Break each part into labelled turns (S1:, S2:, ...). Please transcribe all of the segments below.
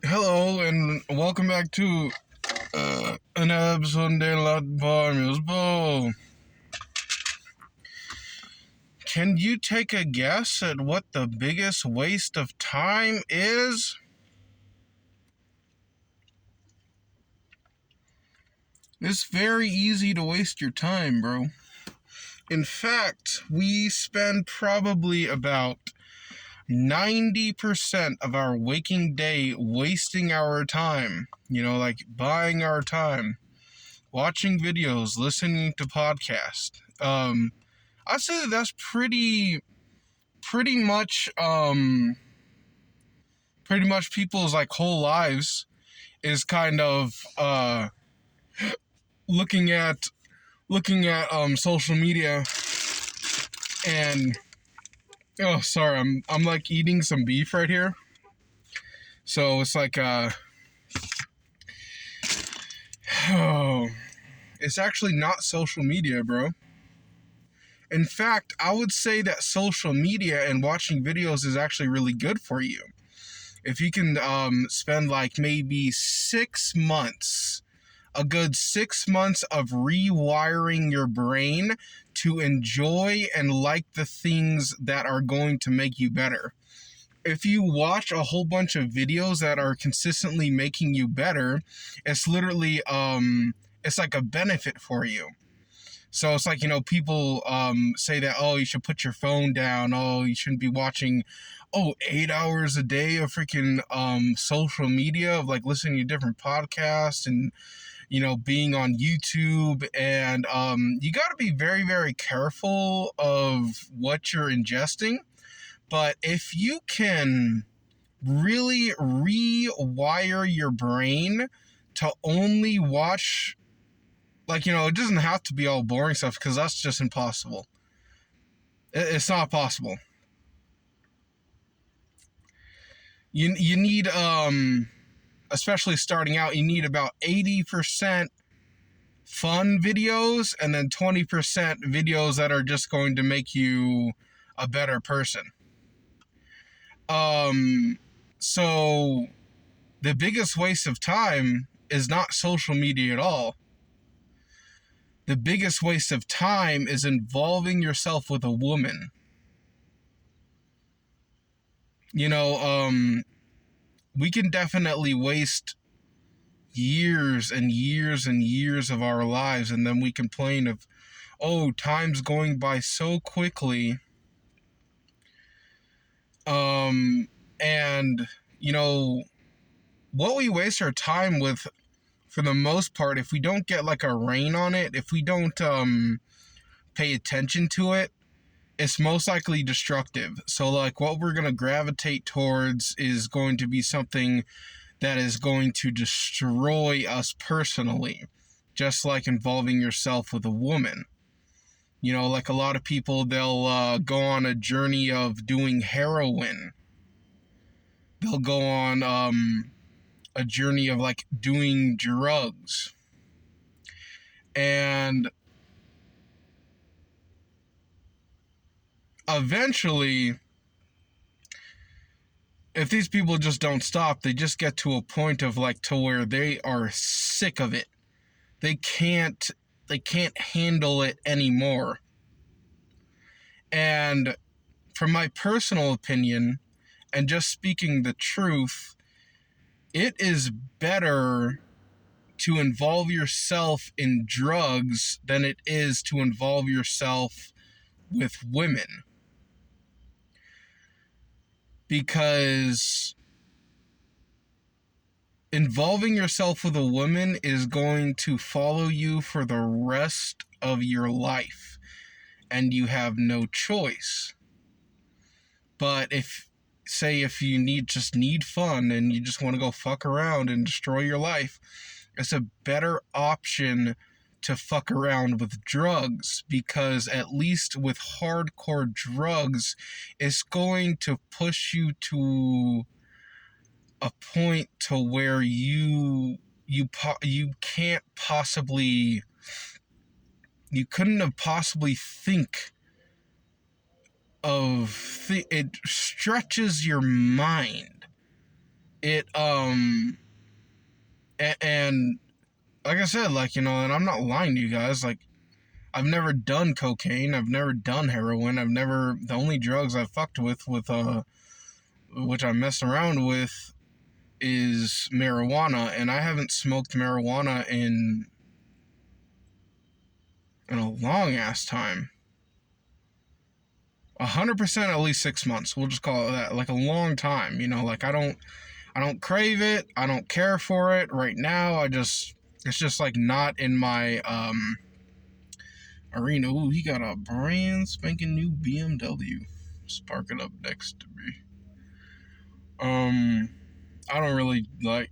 S1: Hello and welcome back to an episode de la Barnes Bowl. Can you take a guess at what the biggest waste of time is? It's very easy to waste your time, bro. In fact, we spend probably about 90% of our waking day wasting our time. Like buying our time, watching videos, listening to podcasts. I'd say that's pretty much people's like whole lives is kind of looking at social media. And oh, sorry, I'm like eating some beef right here, so it's like it's actually not social media, bro. In fact, I would say that social media and watching videos is actually really good for you. If you can spend like maybe 6 months, a good 6 months of rewiring your brain to enjoy and like the things that are going to make you better. If you watch a whole bunch of videos that are consistently making you better, it's literally, it's like a benefit for you. So it's like, people say that, oh, you should put your phone down. Oh, you shouldn't be watching, 8 hours a day of freaking social media, of like listening to different podcasts and, being on YouTube. And you got to be very, very careful of what you're ingesting. But if you can really rewire your brain to only watch, like, it doesn't have to be all boring stuff, because that's just impossible. It's not possible. You need, especially starting out, you need about 80% fun videos and then 20% videos that are just going to make you a better person. So the biggest waste of time is not social media at all. The biggest waste of time is involving yourself with a woman. We can definitely waste years and years and years of our lives, and then we complain of, time's going by so quickly. And, what we waste our time with, for the most part, if we don't get like a rein on it, if we don't pay attention to it, it's most likely destructive. So like what we're going to gravitate towards is going to be something that is going to destroy us personally, just like involving yourself with a woman. Like a lot of people, they'll go on a journey of doing heroin. They'll go on a journey of like doing drugs. And eventually, if these people just don't stop, they just get to a point of like to where they are sick of it. They can't handle it anymore. And from my personal opinion, and just speaking the truth, it is better to involve yourself in drugs than it is to involve yourself with women. Because involving yourself with a woman is going to follow you for the rest of your life, and you have no choice. But if you just need fun and you just want to go fuck around and destroy your life, it's a better option to fuck around with drugs, because at least with hardcore drugs, it's going to push you to a point to where you couldn't have possibly think of it stretches your mind. it and like I said, like, you know, and I'm not lying to you guys, like, I've never done cocaine, I've never done heroin, the only drugs I've fucked with which I messed around with is marijuana, and I haven't smoked marijuana in a long ass time. 100% at least 6 months. We'll just call it that. Like a long time, you know, like I don't crave it. I don't care for it right now. It's just like not in my arena. Ooh, he got a brand spanking new BMW. Spark it up next to me. I don't really like.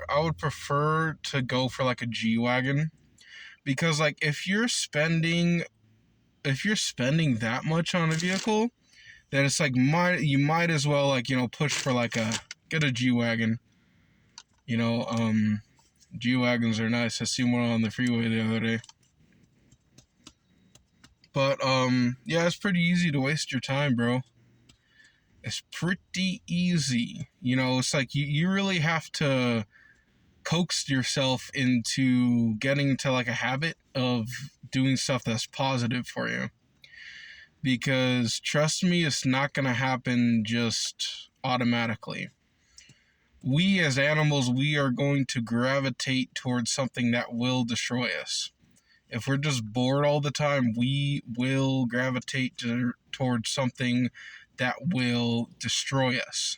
S1: I would prefer to go for like a G-Wagon, because like if you're spending that much on a vehicle, then it's like you might as well, like, you know, push for like get a G-Wagon. You know, G-Wagons are nice. I seen one on the freeway the other day. But yeah, it's pretty easy to waste your time, bro. It's pretty easy. You know, it's like you really have to coax yourself into getting into like a habit of doing stuff that's positive for you. Because trust me, it's not going to happen just automatically. We as animals, we are going to gravitate towards something that will destroy us. If we're just bored all the time, we will gravitate towards something that will destroy us.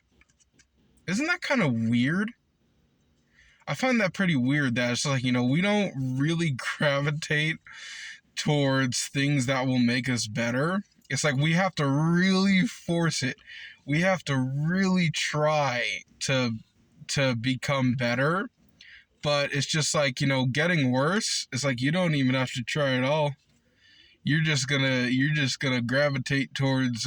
S1: Isn't that kind of weird? I find that pretty weird that it's like, you know, we don't really gravitate towards things that will make us better. It's like we have to really force it. We have to really try to become better. But it's just like, you know, getting worse. It's like you don't even have to try at all. You're just gonna gravitate towards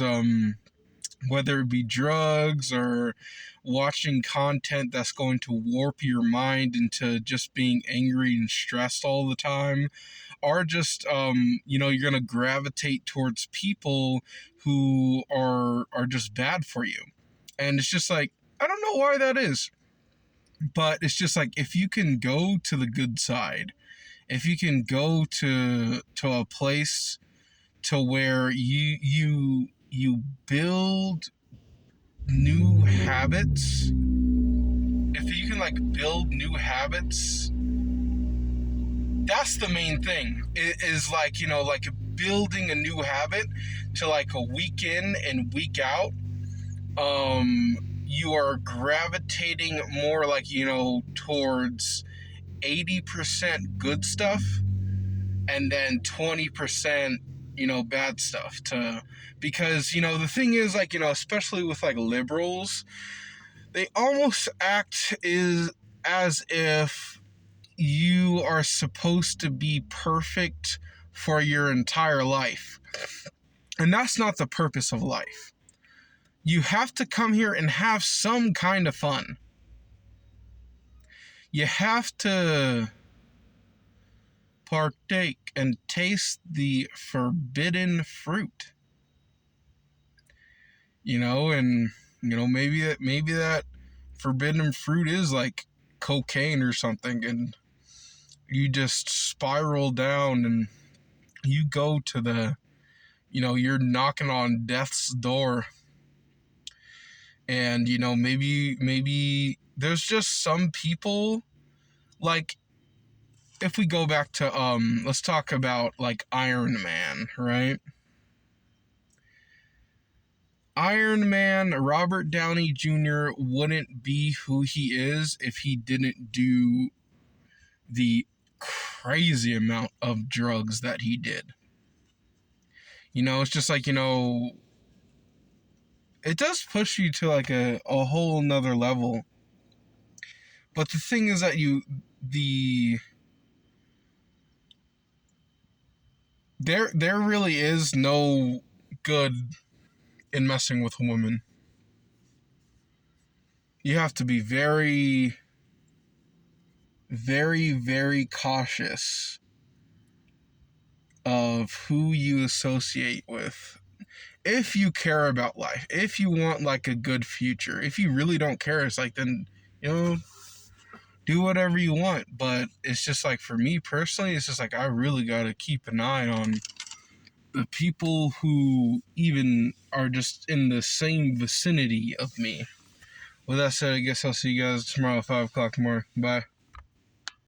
S1: whether it be drugs or watching content that's going to warp your mind into just being angry and stressed all the time, or just you know, you're gonna gravitate towards people who are just bad for you. And it's just like, I don't know why that is, but it's just like, if you can go to the good side, if you can go to a place to where you build new habits, if you can like build new habits, that's the main thing. It is like, you know, like building a new habit to like a week in and week out. You are gravitating more, like, you know, towards 80% good stuff and then 20%, you know, bad stuff, because, you know, the thing is, like, you know, especially with like liberals, they almost act as if you are supposed to be perfect for your entire life. And that's not the purpose of life. You have to come here and have some kind of fun. You have to partake and taste the forbidden fruit. You know, and, you know, maybe that forbidden fruit is like cocaine or something, and you just spiral down and you go to the, you know, you're knocking on death's door. And, you know, maybe there's just some people, like, if we go back to, let's talk about, like, Iron Man, right? Iron Man, Robert Downey Jr. wouldn't be who he is if he didn't do the crazy amount of drugs that he did. You know, it's just like, you know, it does push you to like a whole nother level. But the thing is that there really is no good in messing with a woman. You have to be very, very, very cautious of who you associate with. If you care about life, if you want like a good future, if you really don't care, it's like, then you know, do whatever you want. But it's just like, for me personally, it's just like, I really got to keep an eye on the people who even are just in the same vicinity of me. With that said, I guess I'll see you guys tomorrow at 5 o'clock tomorrow. Bye.